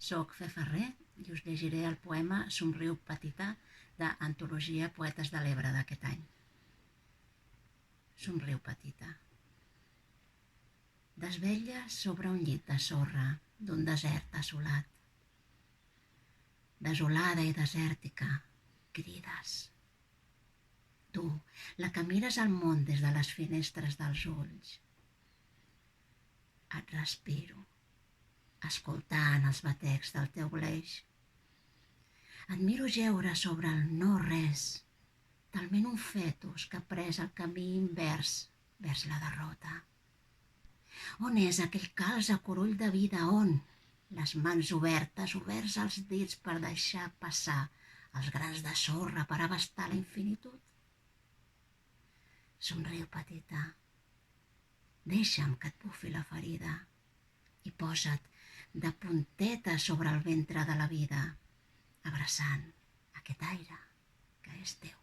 Soc Fe Ferrer i us llegiré el poema Somriu petita d'Antologia Poetes de l'Ebre d'aquest any. Somriu petita. Desvetlles sobre un llit de sorra d'un desert assolat. Desolada i desèrtica, crides. Tu, la que mires el món des de les finestres dels ulls. Et respiro, escoltant els batecs del teu gleix. Et miro jeure sobre el no res, talment un fetus que ha pres el camí invers vers la derrota. On és aquell calze curull de vida? On? Les mans obertes, oberts els dits per deixar passar els grans de sorra per abastar la infinitud. Somriu, petita. Deixa'm que et bufi la ferida i posa't de punteta sobre el ventre de la vida, abraçant aquest aire que és teu.